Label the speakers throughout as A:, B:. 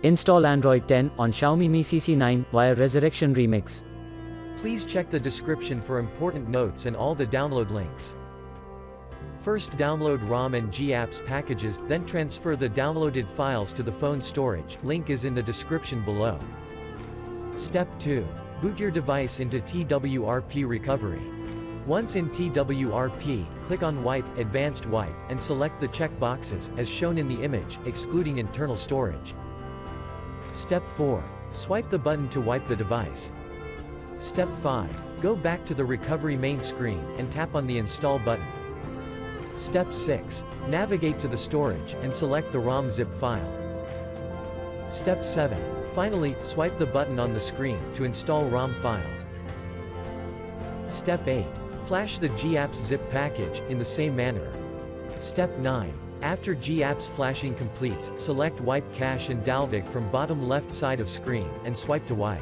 A: Install Android 10 on Xiaomi Mi CC9 via Resurrection Remix.
B: Please check the description for important notes and all the download links. First download ROM and GApps packages, then transfer the downloaded files to the phone storage, link is in the description below. Step 2. Boot your device into TWRP recovery. Once in TWRP, click on Wipe, Advanced Wipe, and select the check boxes, as shown in the image, excluding internal storage. Step 4. Swipe the button to wipe the device. Step 5. Go back to the recovery main screen, and tap on the Install button. Step 6. Navigate to the storage, and select the ROM zip file. Step 7. Finally, swipe the button on the screen, to install ROM file. Step 8. Flash the GApps zip package, in the same manner. Step 9. After GApps flashing completes, select Wipe Cache and Dalvik from bottom left side of screen, and swipe to wipe.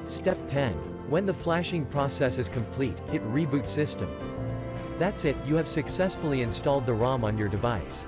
B: Step 10. When the flashing process is complete, hit Reboot System. That's it, you have successfully installed the ROM on your device.